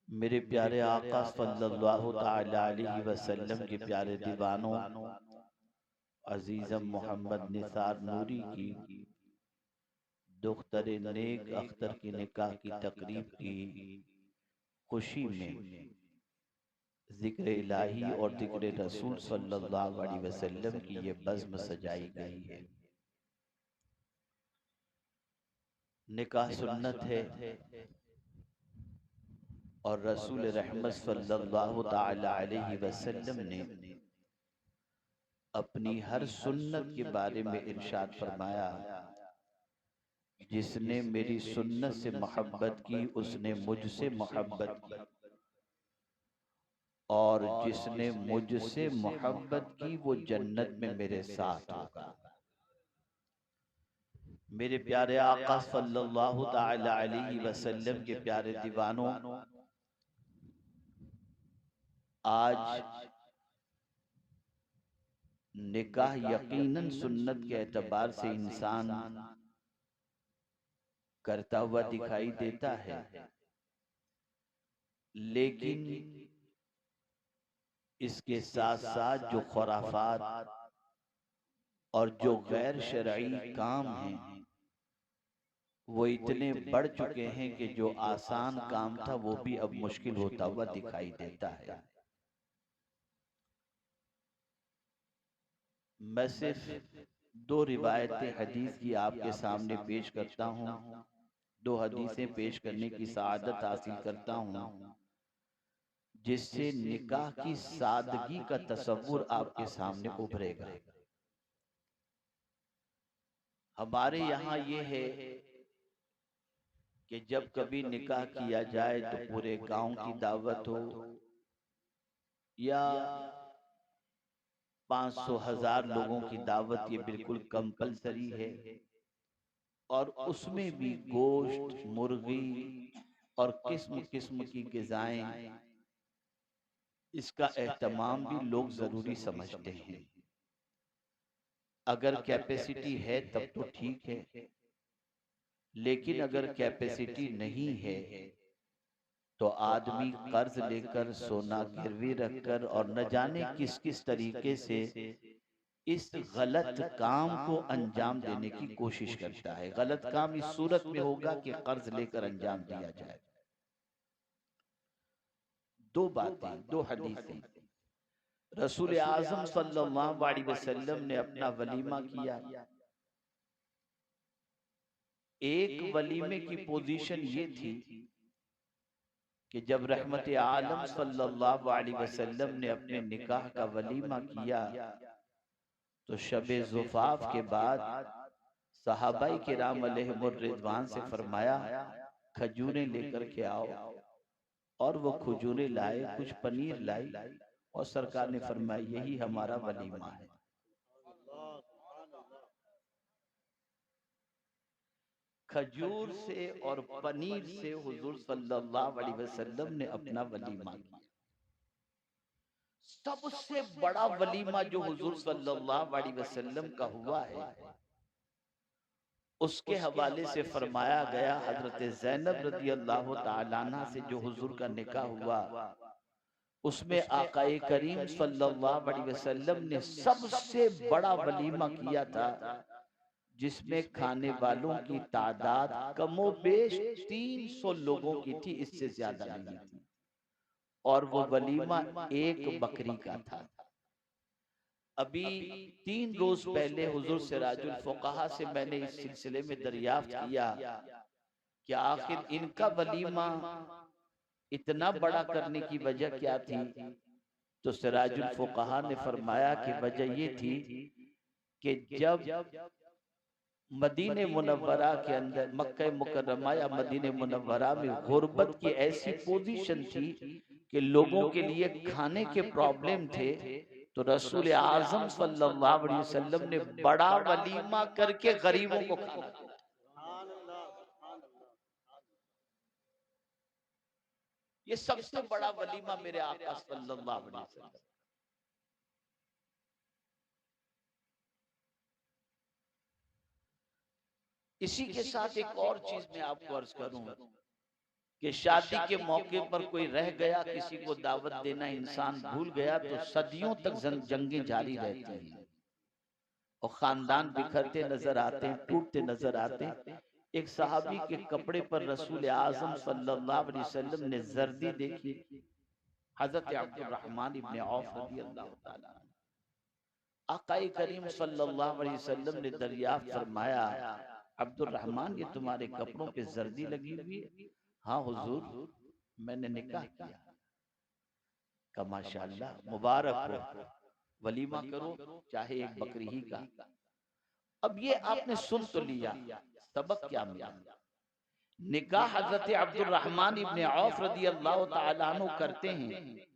मेरे प्यारे आका सल्लल्लाहु ताला अलैहि वसल्लम के प्यारे दीवानों, अजीज़म मोहम्मद निसार नूरी की दुख्तर नेक अख्तर की निकाह की तकरीब की खुशी में जिक्र इलाही और जिक्र रसूल सल्लल्लाहु अलैहि वसल्लम की ये बज़्म सजाई गई है। निकाह सुन्नत है और रसूल रहमत सल्लल्लाहु ताला अलैहि वसल्लम ने अपनी हर सुन्नत के बारे में इरशाद फरमाया, जिसने मेरी सुन्नत से मोहब्बत की उसने मुझसे मोहब्बत की, और जिसने मुझसे मोहब्बत की वो जन्नत में मेरे साथ होगा। मेरे प्यारे आका सल्लल्लाहु ताला अलैहि वसल्लम के प्यारे दीवानों, आज निकाह यकीनन सुन्नत के एतबार से इंसान करता हुआ दिखाई देता है, लेकिन इसके साथ साथ जो खुराफात और जो गैर शरई काम हैं वो इतने बढ़ चुके हैं कि जो आसान काम था वो भी अब मुश्किल होता हुआ दिखाई देता है। मैं सिर्फ दो रिवायतें हदीस की आपके सामने पेश करता हूँ, दो हदीसें पेश करने की सआदत हासिल करता हूँ, जिससे निकाह की सादगी का तसव्वुर आपके सामने उभरेगा। हमारे यहाँ ये है कि जब कभी निकाह किया जाए तो पूरे गांव की दावत हो या 500,000 लोगों की दावत, ये बिल्कुल कंपलसरी है। और उसमें भी गोश्त, मुर्गी और किस्म किस्म की ग़िज़ाएं, इसका एहतमाम भी लोग ज़रूरी समझते हैं। अगर कैपेसिटी है तब तो ठीक है, लेकिन अगर कैपेसिटी नहीं है तो आदमी कर्ज लेकर, सोना गिरवी रखकर और न जाने किस किस तरीके से इस गलत काम को अंजाम देने की कोशिश करता है। गलत काम इस सूरत में होगा कि कर्ज लेकर अंजाम दिया जाए। दो बातें, दो हदीसें। रसूल आजम सल्लल्लाहु अलैहि वसल्लम ने अपना वलीमा किया। एक वलीमे की पोजीशन ये थी कि जब रहमत आलम सल्लल्लाहु अलैहि वसल्लम ने अपने निकाह का वलीमा किया तो शबे ज़ुफ़ाफ के बाद सहाबाई किराम अलैहिमुर रिज़वान से फरमाया, खजूरें लेकर के आओ। और वो खजूरें लाए, कुछ पनीर लाई, और सरकार ने फरमाया यही हमारा वलीमा है। खजूर से और पनीर से हुजूर सल्लल्लाहु अलैहि वसल्लम ने अपना वलीमा किया। सबसे बड़ा वलीमा जो हुजूर सल्लल्लाहु अलैहि वसल्लम का हुआ है, उसके हवाले से फरमाया गया, हजरत ज़ैनब रज़ी अल्लाह तआला अन्हा से जो हुजूर का निकाह हुआ, उसमें आकाए करीम सल्लल्लाहु अलैहि वसल्लम ने सबसे बड़ा वलीमा किया था, जिसमें खाने वालों की तादाद कमोबेश 300 लोगों की थी, इससे ज्यादा नहीं थी। और वो वलीमा एक बकरी का था। अभी 3 रोज पहले हुजूर सिराजुल फुक़हा से मैंने इस सिलसिले में दरियाफ्त किया कि आखिर इनका वलीमा इतना बड़ा करने की वजह क्या थी। तो सिराजुल फुक़हा ने फरमाया कि वजह ये थी कि जब मदीने मुनव्वरा के अंदर, मक्का मुकर्रमा या मदीने मुनव्वरा में गुर्बत की ऐसी पोजीशन थी कि लोगों के लिए खाने के प्रॉब्लम थे, तो रसूल आजम सल्लल्लाहु अलैहि वसल्लम ने बड़ा वलीमा करके गरीबों को खाना दिया। ये सबसे बड़ा वलीमा मेरे आका सल्लल्लाहु अलैहि वसल्लम। इसी के साथ एक और चीज मैं आपको अर्ज करूं कि शादी के मौके पर कोई रह गया, किसी को दावत देना इंसान भूल गया तो सदियों तक जंगें जारी रहती हैं और खानदान बिखरते नजर आते हैं, टूटते नजर आते हैं। एक सहाबी के कपड़े पर रसूल आजम सल्लल्लाहु अलैहि वसल्लम ने जर्दी देखी। हजरत अब्दुर्रहमान इब्न औफ रज़ियल्लाहु ताला आकाए करीम सल्लल्लाहु अलैहि वसल्लम ने दरियाफ्त फरमाया, अब्दुर्रहमान ये तुम्हारे कपड़ों पे जर्दी लगी हुई है? हाँ हुजूर, मैंने निकाह किया। का माशाअल्लाह, मुबारक हो, वलीमा करो, चाहे एक बकरी ही का। अब ये आपने सुन तो लिया, सबक क्या मिला? निकाह हजरत अब्दुर्रहमान इब्न औफ रज़ियल्लाहु ताला अन्हु करते हैं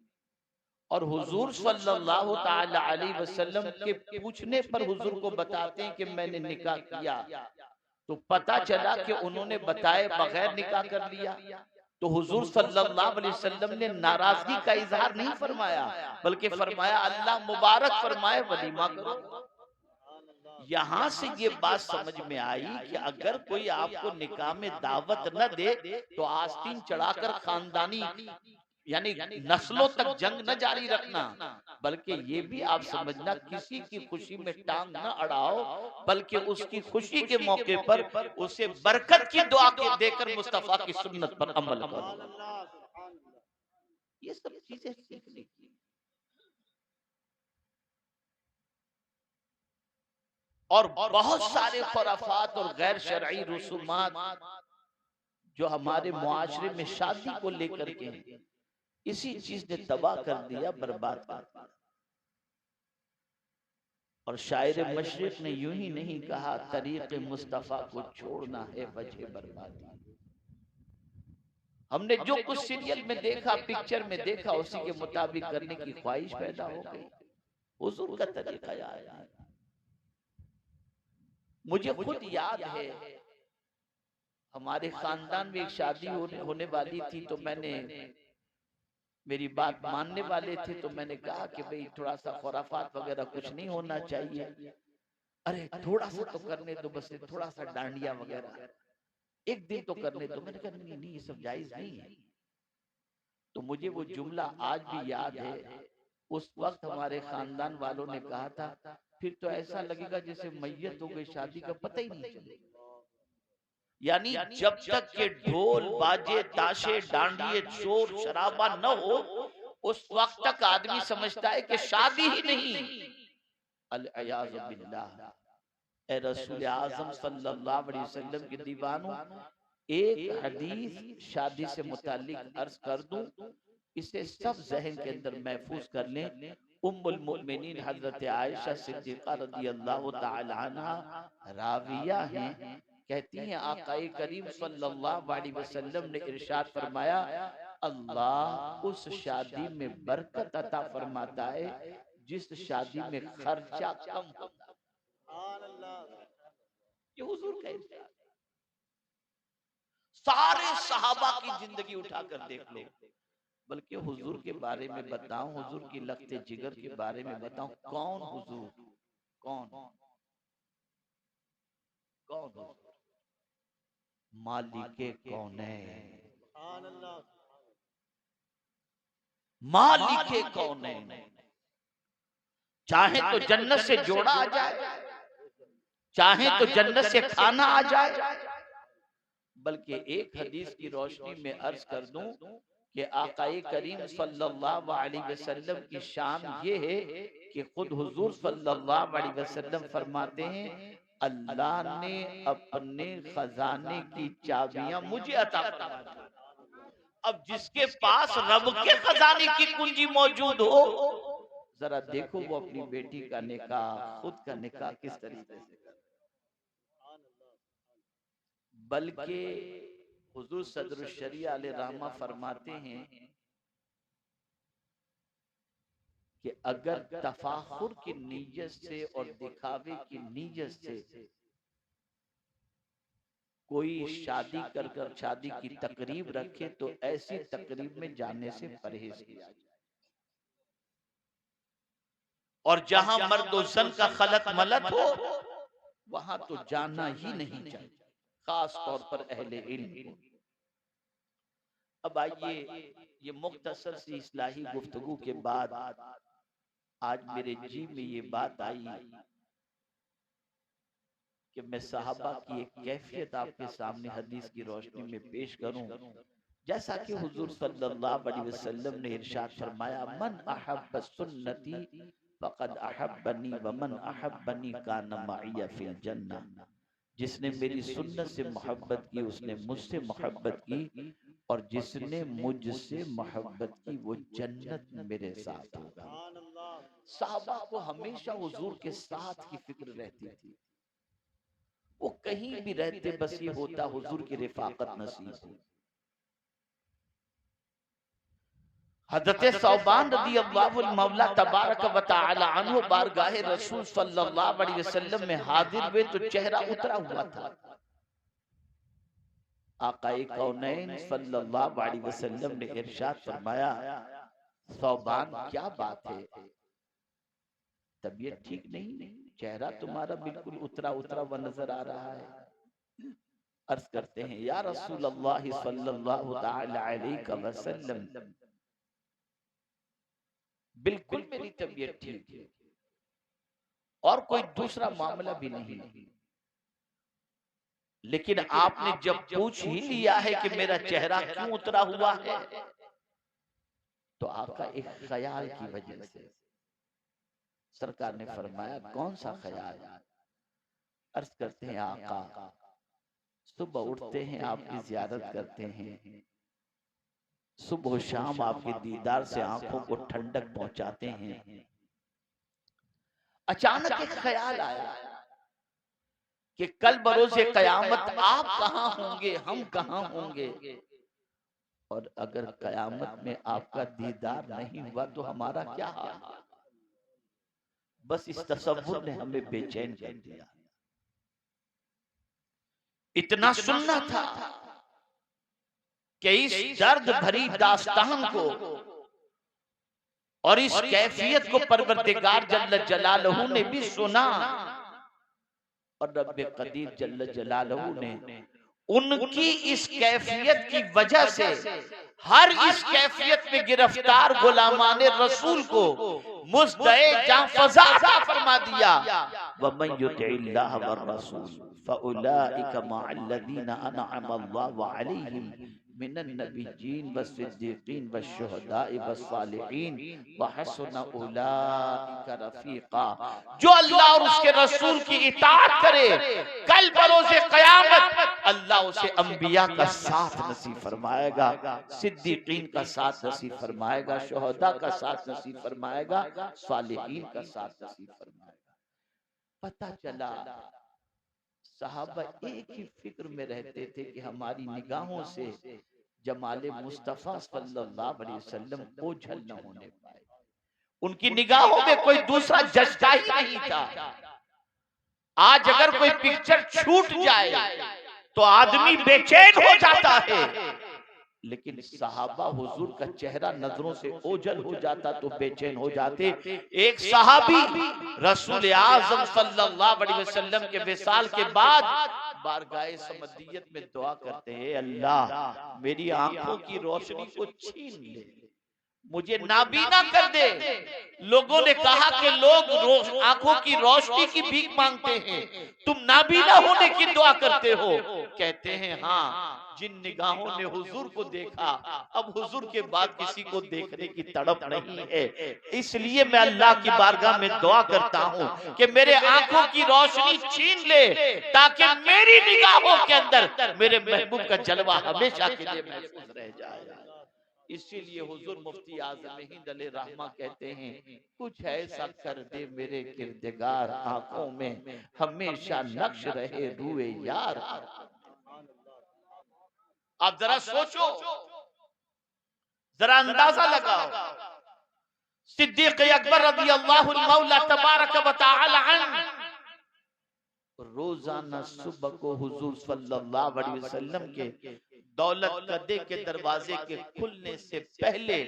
और हुजूर सल्लल्लाहु ताला अलैहि वसल्लम के पूछने पर हुजूर को बताते हैं कि मैंने निकाह किया। तो पता चला कि उन्होंने बताए बगैर निकाह कर लिया। तो हुजूर सल्लल्लाहु अलैहि वसल्लम ने नाराजगी का इजहार नहीं फरमाया, बल्कि फरमाया अल्लाह मुबारक फरमाए, वलीमा करो। यहां से ये बात समझ में आई कि अगर कोई आपको निकाह में दावत न दे तो आस्तीन चढ़ाकर खानदानी यानी नस्लों तक जंग न जारी रखना, बल्कि ये भी आप समझना किसी की खुशी में टांग न अड़ाओ, बल्कि उसकी खुशी के मौके पर उसे बरकत की दुआ के देकर मुस्तफा की सुन्नत पर अमल करो। ये सब चीजें सीखने की। और बहुत सारे खुराफात और गैर शरई रसूमात जो हमारे मुआशरे में शादी को लेकर के हैं, इसी चीज ने तबाह कर दिया, बर्बाद कर दिया। और शायर मशरिक ने यूं ही नहीं कहा, तरीक़े मुस्तफा को छोड़ना है वजह बर्बादी। हमने जो कुछ सीरियल में देखा, पिक्चर में देखा, उसी के मुताबिक करने की ख्वाहिश पैदा हो गई। हुजूर का तरीका याद है। मुझे खुद याद है, हमारे खानदान में एक शादी होने वाली थी, तो मैंने, मेरी बात मानने वाले थे, तो मैंने कहा कि भाई थोड़ा सा खुराफात वगैरह कुछ नहीं होना चाहिए। अरे थोड़ा सा तो करने दो, बस थोड़ा सा डांडिया वगैरह एक दिन तो करने दो। मैंने कहा नहीं नहीं, ये सब जायज नहीं है। तो मुझे वो जुमला आज भी याद है। उस वक्त हमारे खानदान वालों ने कहा था, फिर तो ऐसा लगेगा जैसे मैयत हो गई, शादी का पता ही नहीं चलेगा। यानी जब तक के ढोल बाजे ताशे डांडिए शोर शराबा न हो, उस वक्त तक आदमी समझता है कि शादी ही नहीं। अल-अयाज़ु बिल्लाह। ए रसूल आज़म सल्लल्लाहु अलैहि वसल्लम के दीवानों, एक हदीस शादी से मुताल्लिक अर्ज कर दूं, इसे सब जहन के अंदर महफूज कर लें। उम्मुल मोमिनीन हजरत आयशा सिद्दीक़ा रज़ियल्लाहु ताला अन्हा राविया हैं, कहती हैं आकाए करीम सल्लल्लाहु अलैहि वसल्लम ने इरशाद फरमाया, अल्लाह उस शादी में बरकत अता फरमाता है जिस शादी में खर्चा कम होता है। ये हुजूर का इरशाद। सारे सहाबा की जिंदगी उठाकर देख लो, बल्कि हुजूर के बारे में बताऊं, हुजूर की लख्ते जिगर के बारे में बताऊं, कौन हुजूर, कौन कौन हुजूर? मालिके कौनैन, मालिके कौनैन। चाहे तो जन्नत से जोड़ा आ जाए, चाहे तो जन्नत से खाना आ जाए। बल्कि एक हदीस की रोशनी में अर्ज कर दूं कि आकाए करीम सल्लल्लाहु अलैहि वसल्लम की शान ये है कि खुद हुजूर सल्लल्लाहु अलैहि वसल्लम फरमाते हैं, अल्लाह ने अपने खजाने की चाबियां मुझे अता फरमा दी। अब जिसके पास रब के खजाने की कुंजी मौजूद हो, जरा देखो वो अपनी बेटी का निकाह, खुद का निकाह किस तरीके से करे। बल्कि हुजूर सदरुल शरिया अलैहि रहमा फरमाते हैं कि अगर तफाखुर की नीयत से और दिखावे की नीयत से कोई शादी कर कर शादी की तकरीब रखे, तो ऐसी तकरीब में जाने से परहेज किया जाए। और जहां मर्द और जन का खलत मलत हो, वहां तो जाना ही नहीं चाहिए, खास तौर पर अहले इल्म को। अब आइए, ये मुख्तसर सी इस्लाही गुफ्तगू के बाद आज मेरे जी में ये बात आई कि मैं सहाबा की एक कैफियत आपके सामने हदीस की रोशनी में पेश करूं। जैसा कि हुजूर सल्लल्लाहु अलैहि वसल्लम ने इरशाद फरमाया, मन अहब्ब सुन्नती फक़द अहब्बनी व मन अहब्बनी कान मइया फिल जन्नह। जिसने मेरी सुन्नत से मोहब्बत की उसने मुझसे मोहब्बत की, और जिसने मुझसे मोहब्बत की वो जन्नत में मेरे साथ होगा। साहबा को हमेशा हुजूर के साथ की फिक्र रहती थी। वो कहीं भी रहते बस ये होता हुजूर की रिफाकत नसीब हो। हज़रत सौबान रज़ी अल्लाहु मौला तबारक व तआला अन्हु बारगाह रसूल सल्लल्लाहु अलैहि वसल्लम में हाजिर हुए तो चेहरा उतरा हुआ था। आकाए कौनैन सल्लल्लाहु अलैहि वसल्लम ने इरशाद फरमाया, सौबान क्या बात है, तबीयत ठीक नहीं, चेहरा तुम्हारा बिल्कुल उतरा उतरा हुआ नजर आ रहा है। अर्ज करते हैं, या रसूल अल्लाह सल्लल्लाहु तआला अलैहि वसल्लम, बिल्कुल मेरी तबीयत ठीक है और कोई दूसरा मामला भी नहीं, लेकिन आपने जब पूछ ही लिया है कि मेरा चेहरा क्यों उतरा हुआ है, तो आका एक ख्याल की वजह से। सरकार ने फरमाया, कौन सा ख्याल? अर्ज करते हैं, आका सुबह उठते हैं आपकी जियारत करते हैं, सुबह शाम आपके दीदार से आंखों को ठंडक पहुंचाते हैं। अचानक एक ख्याल आया कि कल बरोज़े कयामत आप कहां होंगे, हम कहां होंगे, और अगर कयामत में आपका दीदार नहीं हुआ तो हमारा क्या हाल? बस इस तसव्वुर ने हमें बेचैन कर दिया। इतना सुनना था कि इस दर्द भरी दास्तान को और इस कैफियत को परवरदिगार जल्ल जलालहू ने भी सुना, और रब्बे कदीर जल्ल जलालहू ने उनकी इस कैफियत की वजह से हर इस कैफियत में गिरफ्तार गुलामाने रसूल को मुज़दए जां फज़ा अता फरमा दिया। वमन युतिइल्लाह व रसूल फउलाइका मअल्लज़ीना अनअम अल्लाहु अलैहिम मिनन नबिय्यीन वस्सिद्दीकीन वश्शुहदाई वस्सालिहीन व हसुन उलाइका रफीका। जो अल्लाह और उसके रसूल की इताअत करे, कल बरोज़े क़यामत अल्लाह उसे अंबिया का साथ नसीब फरमाएगा, सिद्दीकीन का साथ नसीब फरमाएगा, शुहदा का साथ नसीब फरमाएगा, सालिहीन का साथ नसीब फरमाएगा। पता चला सहाबा एक ही फिक्र में रहते थे कि हमारी निगाहों से जमाले मुस्तफा सल्लल्लाहु अलैहि वसल्लम ओझल न होने पाए। उनकी निगाहों में कोई दूसरा जज्बा ही नहीं था। आज अगर कोई पिक्चर छूट जाए तो आदमी बेचैन हो जाता है, लेकिन सहाबा हुजूर का चेहरा नजरों से ओझल हो जाता तो बेचैन हो जाते। एक सहाबी रसूल आज़म सल्लल्लाहु अलैहि वसल्लम के विसाल के बाद बारगाह समदियत में दुआ करते हैं, अल्लाह मेरी आंखों की रोशनी को छीन ले, मुझे नाबीना कर दे। लोगों ने कहा कि लोग आंखों की रोशनी की भीख मांगते हैं, तुम नाबीना होने की दुआ करते हो। कहते हैं, हाँ, जिन निगाहों ने हुजूर को देखा अब हुजूर के बाद किसी को देखने की तड़प नहीं है, इसलिए मैं अल्लाह की बारगाह में दुआ करता हूँ कि मेरे आंखों की रोशनी छीन ले, ताकि मेरी निगाहों के अंदर मेरे महबूब का जलवा हमेशा के लिए महफूज रह जाए। इसीलिए हुजूर मुफ्ती आज़म हिंद अलैहि रहमा कहते हैं, कुछ ऐसा कर दे मेरे किरदगार, आंखों में हमेशा नक्श रहे रूए यार। आप जरा सोचो, जरा अंदाजा लगाओ, सिद्दीक अकबर रज़ी अल्लाहु मौला तबारक व तआला अन्हु रोजाना सुबह को हुजूर सल्लल्लाहु अलैहि वसल्लम के दौलत कदे के दरवाजे के खुलने से पहले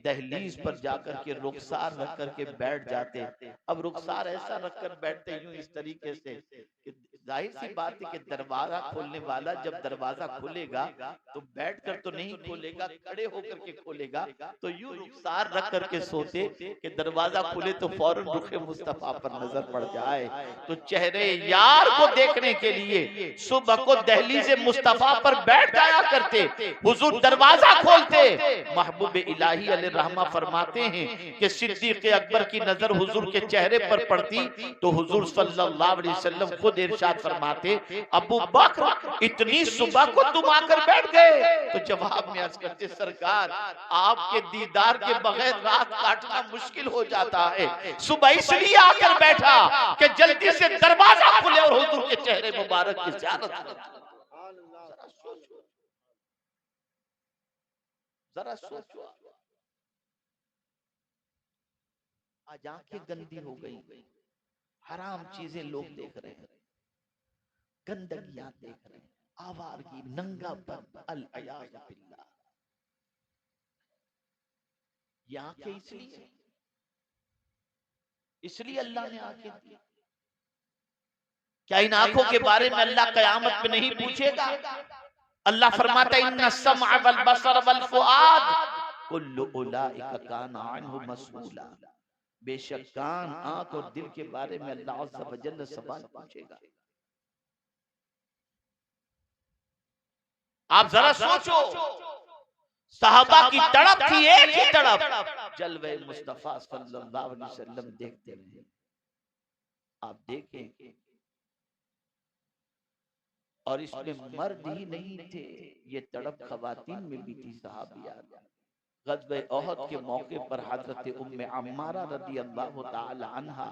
दहलीज पर जाकर के रुखसार रख करके बैठ जाते। अब रुखसार ऐसा रखकर बैठते यूं इस तरीके से कि जाहिर सी बात है कि दरवाजा खोलने वाला जब दरवाजा खोलेगा तो बैठकर तो नहीं खोलेगा, खड़े होकर के खोलेगा। तो यूं रुखसार रख करके सोते कि दरवाजा खुले तो फौरन रुखे मुस्तफा पर नजर पड़ जाए। तो चेहरे यार को देखने के लिए सुबह को दहलीज़े मुस्तफा पर बैठ जाया करते। हुजूर दरवाजा खोलते, महबूब इलाही अलैहि रहमा फरमाते हैं कि सिद्दीक अकबर की नजर हुजूर के चेहरे पर पड़ती तो हुजूर सल्लल्लाहु अलैहि वसल्लम खुद इरशाद फरमाते, अबू बकर इतनी सुबह को तुम आकर बैठ गए? तो जवाब में अर्ज करते, सरकार आपके दीदार के बगैर रात काटना मुश्किल हो जाता है, सुबह इसलिए आकर बैठा कि जल्दी से दरवाजा खुले और हुजूर के चेहरे मुबारक की ज़ियारत हो। जरा सोचो, आज आंखें गंदी हो गई, हराम चीजें लोग देख रहे हैं, गंदगियां देख रहे हैं, आवारगी, नंगापन, अल अयाज़ बिल्लाह। ये आंखें इसलिए अल्लाह ने आंखें दी। क्या इन आंखों के बारे में अल्लाह कयामत में नहीं पूछेगा? अल्लाह फरमाता है, इन्ना समअ वल बसर वल फुआद कुल्लु उलाइका काना अन्हु मसऊला। बेशक कान, आंख और दिल के बारे में अल्लाह अज़्ज़ा व जल्ल सवाल पूछेगा। आप जरा सोचो, सहाबा की तड़प थी, एक ही तड़प, जलवे मुस्तफा सल्लल्लाहु अलैहि वसल्लम देखते रहे। आप देखें, और इसमें मर्द ही नहीं थे, ये तड़प खवातीन में भी थी, सहाबियात। ग़ज़वे उहद के मौके पर हज़रत उम्मे अम्मारा रज़ियल्लाहु ताला अन्हा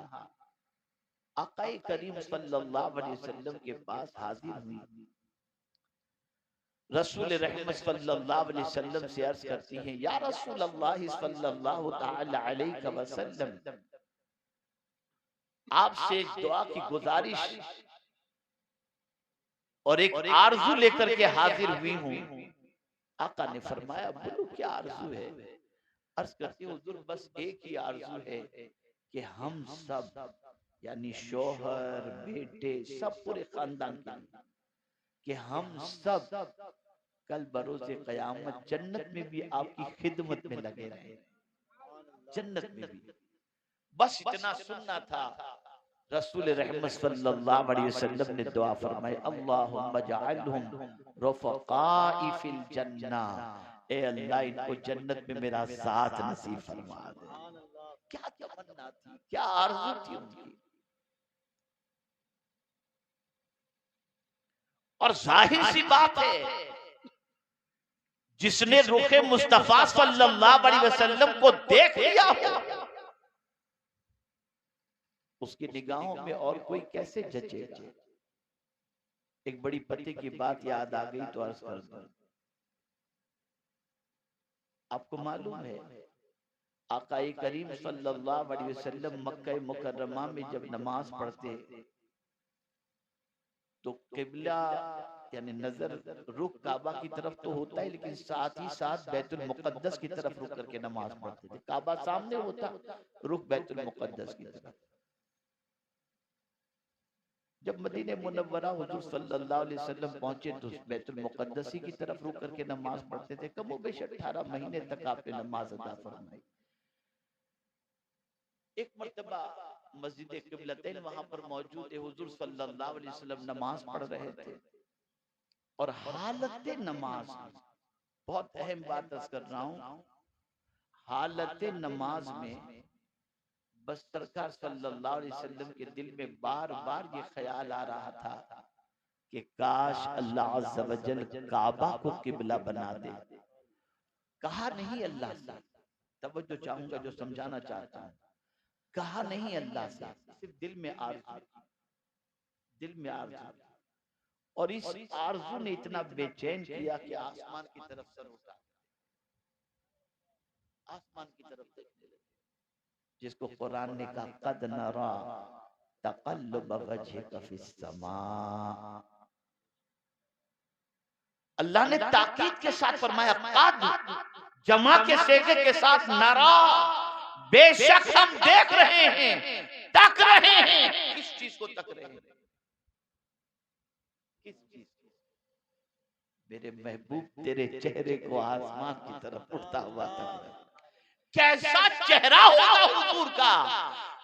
आक़ाए करीम सल्लल्लाहु अलैहि वसल्लम के पास हाजिर हुई। रसूल रहमत सल्लल्लाहु अलैहि वसल्लम से अर्ज करती हैं, या रसूल अल्लाह सल्लल्लाहु ताला अलैहि वसल्लम, आपसे एक दुआ की गुजारिश और एक आरजू लेकर के हाजिर हुई हूँ। आका ने फरमाया, बोलो क्या आरजू है? अर्ज करती हूँ, हुजूर बस एक ही आरजू है कि हम सब यानी शोहर, बेटे, सब पूरे खानदान के लिए, कि हम सब कल बरोज़े क़यामत जन्नत में भी आपकी खिदमत में लगे रहे, जन्नत में भी। बस इतना सुनना था। रसूल रहमत सल्लल्लाहु अलैहि वसल्लम ने दुआ फरमाई, अल्लाहुम्मा जअलहुम रफ़क़ाई फिल जन्नह, ए अल्लाह इनको जन्नत में मेरा साथ नसीब फरमा दे। क्या तमन्ना थी, क्या आरज़ू थी उनकी। और जाहिर सी बात है, जिसने रुखे मुस्तफा सल्लल्लाहु अलैहि वसल्लम को देख लिया हो, उसकी निगाहों में और कोई कैसे जचेगा। एक बड़ी पते की बात याद आ गई तो अर्ज कर दूं। आपको मालूम है, आकाए करीम सल्लल्लाहु अलैहि वसल्लम मक्का मुकर्रमा में जब नमाज पढ़ते तो किबला यानी नजर रुख काबा की तरफ तो होता है, लेकिन साथ ही साथ बैतुल मुकद्दस की तरफ रुक करके नमाज पढ़ते थे। काबा सामने होता, रुख बैतुल मुकद्दस की तरफ। जब मदीने मुनव्वरा हुजूर सल्लल्लाहु अलैहि वसल्लम पहुंचे तो बैतुल मुकद्दस की तरफ रुक करके नमाज पढ़ते थे। कमोबेश 18 महीने तक आपने नमाज अदा फरमाई। एक मर्तबा मस्जिद किबलतैन वहां पर मौजूद है, हुजूर सल्लल्लाहु अलैहि वसल्लम नमाज पढ़ रहे थे और हालत नमाज में, बहुत अहम बात अर्ज कर रहा हूं, हालत नमाज में बस सरकार सल्लल्लाहु अलैहि वसल्लम के दिल में बार बार ये ख्याल आ रहा था कि काश अल्लाह अज़्ज़ा व जल काबा को किबला बना दे। कहा नहीं अल्लाह से, तवज्जो चाहूंगा जो समझाना चाहता हूं, कहा नहीं अल्लाह से, सिर्फ दिल में आरज़ू, दिल में आरज़ू। और इस आरज़ू ने इतना बेचैन किया कि आसमान की तरफ सर उठा, आसमान की तरफ देखने लगे, जिसको कुरान ने कहा, कद नरा तक़ल्लुब वजहिका फिस समा। अल्लाह ने ताकीद के साथ फरमाया, कद जमा के सेगे के साथ, नरा बेशक हम देख रहे हैं, तक रहे हैं। किस चीज को तक रहे हैं? मेरे महबूब तेरे चेहरे को आसमान की तरफ उठता हुआ तक, कैसा चेहरा होगा हुजूर का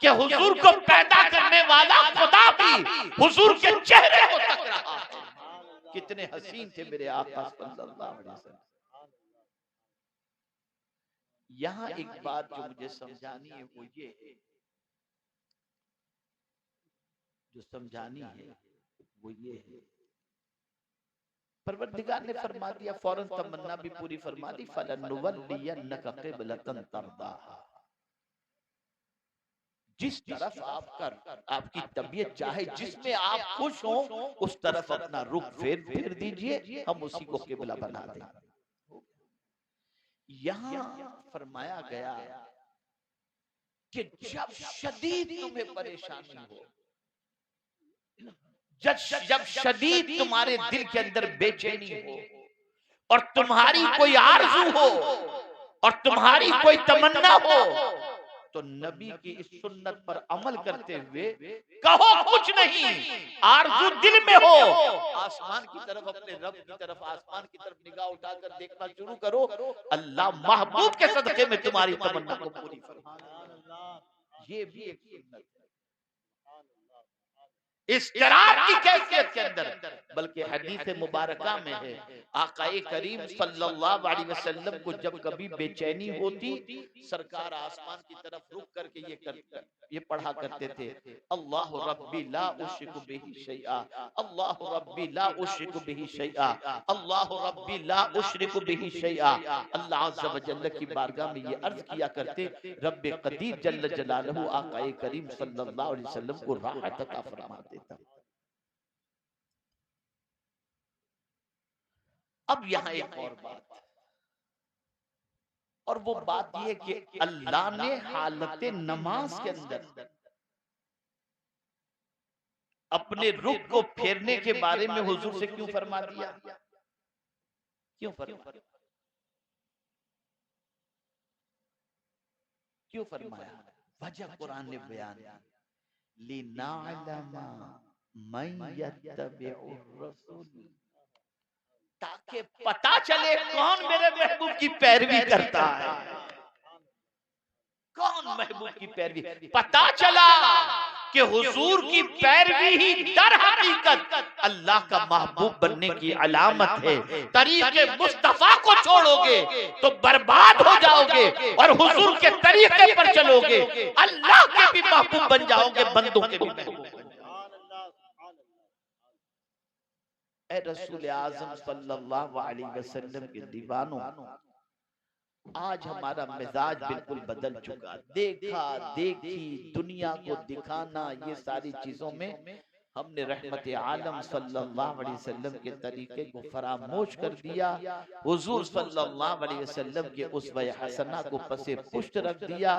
कि हुजूर को पैदा करने वाला खुदा भी हुजूर के चेहरे को तक रहा है। कितने हसीन थे मेरे आका सल्लल्लाहु अलैहि वसल्लम। यहाँ एक बात जो मुझे समझानी है वो ये है, जो समझानी है वो ये है, परवरदिगार ने फरमा दिया, फौरन तमन्ना भी पूरी फरमा दी, फलनुवल्लियन्नका क़िबलतन तर्दाहा, जिस तरफ आपकी तबीयत चाहे, जिसमें आप खुश हो, उस तरफ अपना रुख फेर दीजिए, हम उसी को किबला बना देंगे। यहाँ फरमाया गया कि जब शदीद तुम्हें परेशानी हो, जब शदीद तुम्हारे दिल के अंदर बेचैनी हो और तुम्हारी कोई आरज़ू हो और तुम्हारी कोई तमन्ना हो, तो नबी की इस सुन्नत पर अमल करते हुए कहो कुछ नहीं, आरज़ू दिल में हो, आसमान की तरफ, अपने रब की तरफ, आसमान की तरफ निगाह उठाकर देखना शुरू करो, अल्लाह महबूब के सदके में तुम्हारी तमन्ना को पूरी फरमाए। ये भी एक सुन्नत है इस इस्तराब की कैफियत के अंदर। बल्कि हदीस मुबारका में है, आकाए करीम सल्लल्लाहु अलैहि वसल्लम को जब कभी बेचैनी होती, सरकार आसमान की तरफ रुक करके ये पढ़ा करते थे, अल्लाह रब्बी ला उश्रिकु बिही शैआ, अल्लाह रब्बी ला उश्रिकु बिही शैआ, अल्लाह रब्बी ला उश्रिकु बिही शैआ। अल्लाह अज़्ज़ व जल्ल की बारगाह में ये अर्ज किया करते, रब्बे कदीर जल्ल जलालहू आकाए करीम सल्लल्लाहु अलैहि वसल्लम को राहत अता फरमा देता। अब यहाँ एक और बात, और वो बात ये कि अल्लाह ने हालत नमाज के अंदर अपने रुख को फेरने के बारे में हुजूर से क्यों फरमा दिया? क्यों फरमाया? वजह कुरान ने बयान की, लिनाअलमा मन यत्तबिउर रसूल, ताकि पता चले कौन मेरे महबूब की पैरवी करता है, कौन महबूब की पैरवी। पता चला कि हुजूर की पैरवी ही दर हकीकत अल्लाह का महबूब बनने की अलामत है। तरीके मुस्तफा को छोड़ोगे तो बर्बाद हो जाओगे, और हुजूर के तरीके पर चलोगे अल्लाह के भी महबूब बन जाओगे, बंदों के भी महबूब। ऐ रसूल आज़म सल्लल्लाहु अलैहि वसल्लम के दीवानों, आज हमारा मिजाज बिल्कुल बदल चुका। देखा देखी, दुनिया को दिखाना, ये सारी चीजों में हमने रहमत आलम सल्लल्लाहु अलैहि वसल्लम के तरीके को फरामोश कर दिया। हुजूर सल्लल्लाहु अलैहि वसल्लम के उसवे हसना को पसे पुष्ट रख दिया।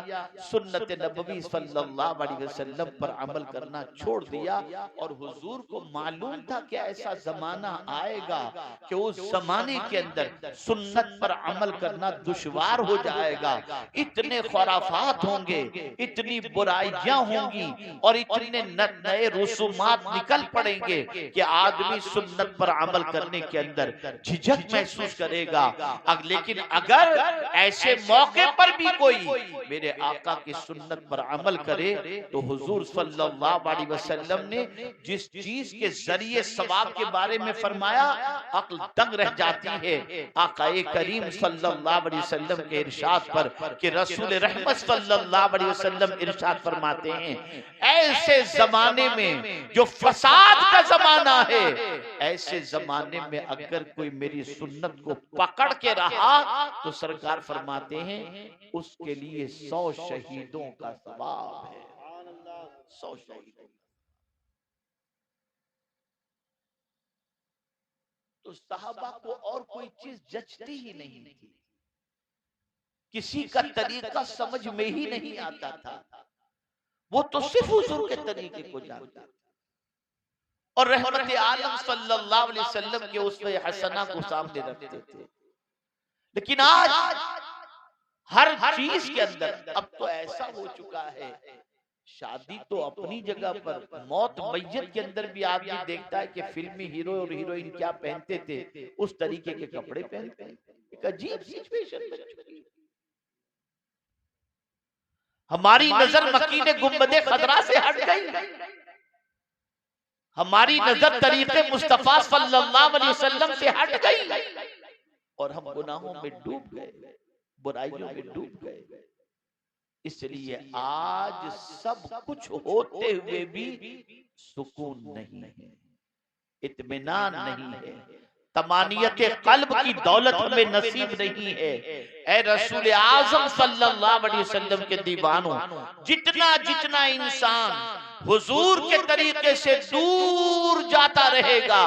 सुन्नत नबवी सल्लल्लाहु अलैहि वसल्लम पर अमल करना छोड़ दिया। और हुजूर को मालूम था कि ऐसा जमाना आएगा कि उस जमाने के अंदर सुन्नत पर अमल करना दुश्वार हो जाएगा। इतने खुराफात होंगे, इतनी बुराइयां होंगी और इतने नए रसूमात निकल पड़ेंगे कि आदमी सुन्नत पर अमल करने के अंदर झिझक महसूस करेगा। लेकिन अगर ऐसे मौके पर भी कोई मेरे आका की सुन्नत पर अमल करे तो हुजूर सल्लल्लाहु अलैहि वसल्लम ने जिस चीज के जरिए सवाब के बारे में फरमाया, अक्ल दंग रह जाती है। आकाए करीम सल्लल्लाहु अलैहि वसल्लम के इरशाद पर कि रसूल रहमत सल्लल्लाहु अलैहि वसल्लम इरशाद फरमाते हैं, ऐसे जमाने में जो फसाद का जमाना है, ऐसे जमाने में अगर कोई मेरी सुन्नत को पकड़ के रहा तो सरकार फरमाते हैं उसके लिए 100 शहीदों का सवाब है। 100 शहीदों। तो सहाबा को और कोई चीज जचती ही नहीं थी, किसी का तरीका समझ में ही नहीं आता था, वो तो सिर्फ हुजूर के तरीके को जानते थे और रहमत आलम सल्लल्लाहु अलैहि वसल्लम के उसवे हसना को सामने रखते थे। लेकिन आज हर चीज के अंदर अब तो ऐसा हो चुका है शादी तो अपनी जगह पर, मौत मैयत के अंदर भी आदमी देखता है कि फिल्मी हीरो और हीरोइन क्या पहनते थे, उस तरीके के कपड़े पहनते हैं। एक अजीब सिचुएशन बन चुकी है। हमारी नजर मकीने गुंबदे खदरा से हट गई, हमारी नजर तरीके मुस्तफा सल्लल्लाहु अलैहि वसल्लम से हट गई और हम गुनाहों में डूब गए, बुराइयों में डूब गए। इसलिए आज सब कुछ होते हुए भी सुकून नहीं है, इत्मीनान नहीं है, तमानियत कल्ब की दौलत हमें नसीब नहीं है। ए रसूल आजम सल्लल्लाहु अलैहि वसल्लम के दीवानों, जितना जितना इंसान हुजूर के तरीके से दूर जाता रहेगा,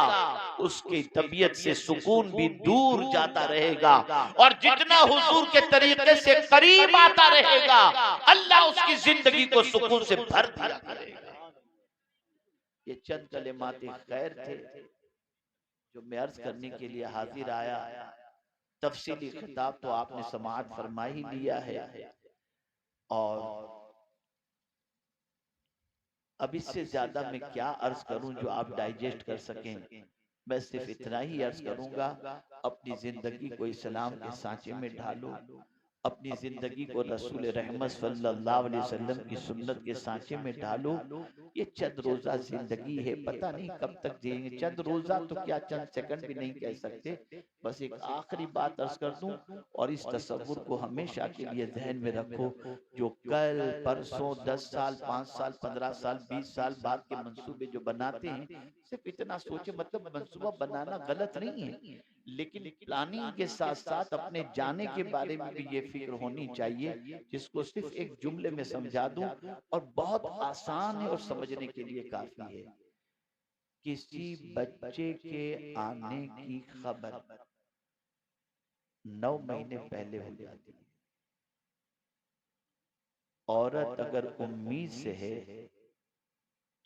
उसकी तबीयत से सुकून भी दूर जाता रहेगा, और जितना हुजूर के तरीके से करीब आता रहेगा, अल्लाह उसकी जिंदगी को सुकून से भर दिया करेगा। ये चंद कलिमात खैर थे जो मैं अर्ज करने के लिए हाजिर आया। तफसीली खिताब तो आपने समाअत फरमा ही लिया है, और अब इससे ज्यादा मैं क्या अर्ज करूं जो आप डाइजेस्ट कर सकें। मैं सिर्फ इतना ही अर्ज करूंगा, अपनी जिंदगी को इस्लाम के सांचे में ढालो, अपनी जिंदगी को रसूल रहमत सल्लल्लाहु अलैहि वसल्लम की सुन्नत के सांचे में ढालो। ये चंद रोजा जिंदगी है, पता नहीं कब तक जिएंगे। चंद रोजा तो क्या, चंद सेकंड भी नहीं कह सकते। बस एक आखिरी बात अर्ज कर दूं, और इस तसव्वुर को हमेशा के लिए ध्यान में रखो, जो कल परसों 10 साल 5 साल 15 साल 20 साल बाद के मंसूबे जो बनाते हैं, सिर्फ इतना सोचे, मतलब मंसूबा बनाना गलत नहीं है, लेकिन प्लानिंग के साथ साथ अपने जाने के बारे में भी ये फिक्र होनी चाहिए, जिसको सिर्फ एक जुमले में समझा दूं और बहुत आसान है और समझने के लिए काफी है। किसी बच्चे के आने की खबर 9 महीने पहले हो जाती है। औरत अगर उम्मीद से है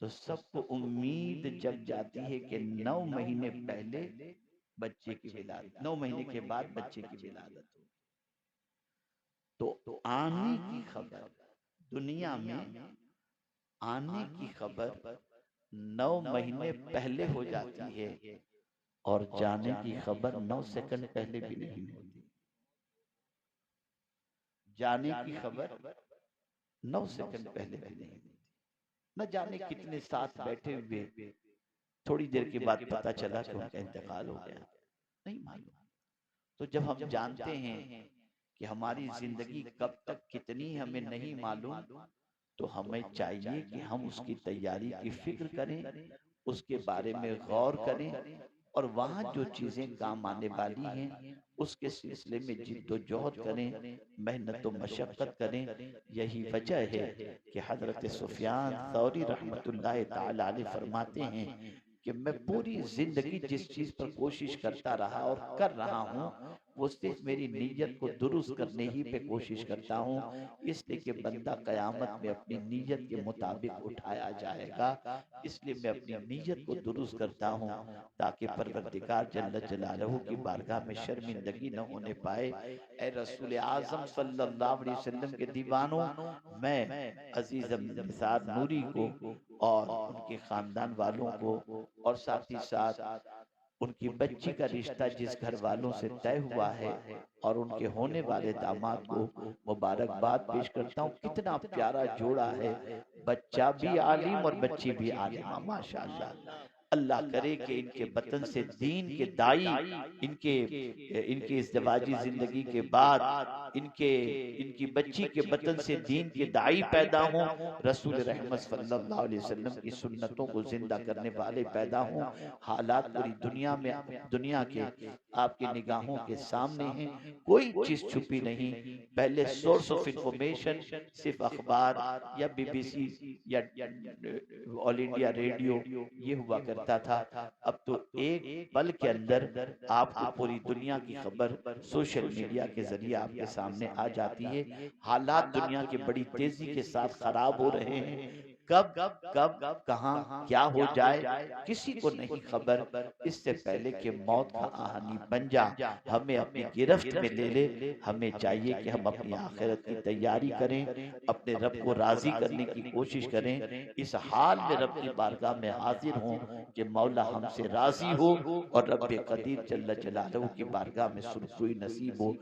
तो सबको उम्मीद जग जाती है कि 9 महीने पहले बच्चे की विलादत, 9 महीने के बाद बच्चे की विलादत हो। तो आने की खबर, दुनिया में आने की खबर 9 महीने पहले हो जाती है, और जाने की खबर 9 सेकंड पहले भी नहीं होती। जाने की खबर 9 सेकंड पहले भी नहीं होती। न जाने कितने साथ बैठे हुए, थोड़ी देर के बाद पता चला कि उनका इंतकाल हो गया, नहीं मालूम। तो जब हम जानते हैं कि हमारी जिंदगी कब तक कितनी हमें नहीं मालूम, तो हमें चाहिए कि हम उसकी तैयारी की फिक्र करें, उसके बारे में गौर करें, और वहां जो चीजें काम आने वाली हैं उसके सिलसिले में जिद्दोजहद करें, मेहनत व मशक्कत करें। यही वजह है कि हजरत सुफियान सौरी रहमतुल्लाह ताला अलैह फरमाते हैं कि मैं पूरी जिंदगी जिस चीज पर कोशिश करता रहा और कर रहा हूँ, वो सिर्फ मेरी नीयत को दुरुस्त करने ही पे कोशिश करता हूँ, इसलिए कि बंदा कयामत में अपनी नीयत के मुताबिक उठाया जाएगा। इसलिए मैं अपनी नीयत को दुरुस्त करता हूँ, ताकि परवरदिगार जल्ल जलालहू की बारगाह में शर्मिंदगी न होने पाए। ए रसूल आजम सल्लल्लाहु अलैहि वसल्लम के दीवानों, मैं अजीज निसार नूरी को और उनके खानदान वालों को, और साथ ही साथ उनकी बच्ची का रिश्ता जिस घर वालों से तय हुआ है, और उनके होने वाले दामाद को मुबारकबाद पेश करता हूँ। कितना प्यारा जोड़ा है, बच्चा भी आलिम और बच्ची भी आलिमा, माशाअल्लाह। अल्लाह करे कि इनके बतन से दीन के दाई, इनके इनकी इज़्दिवाजी जिंदगी के बाद इनकी बच्ची के बतन से दीन के दाई पैदा हों, रसूल रहमत सल्लल्लाहु अलैहि वसल्लम की सुन्नतों को जिंदा करने वाले पैदा हों। हालात पूरी दुनिया में, दुनिया के आपकी निगाहों के सामने हैं, कोई चीज छुपी नहीं। पहले सोर्स ऑफ इंफॉर्मेशन सिर्फ अखबार या बीबीसी या ऑल इंडिया रेडियो ये हुआ करता था। अब तो एक पल के अंदर आपको पूरी दुनिया की खबर सोशल मीडिया के जरिए आपके सामने आ जाती है। हालात दुनिया के बड़ी तेजी के साथ खराब हो रहे हैं, कब कब कहाँ क्या हो जाए किसी को नहीं खबर। इससे पहले कि मौत का आहानी बन जा, हमें अपनी गिरफ्त में ले ले। हमें चाहिए कि हम अपनी आखिरत की तैयारी करें, अपने रब को राजी करने की कोशिश करें, इस हाल में रब की बारगाह में हाजिर हों कि मौला हमसे राजी हो और रब कदीर जल्ल जलालहू की बारगाह में सुरखरुई नसीब हो।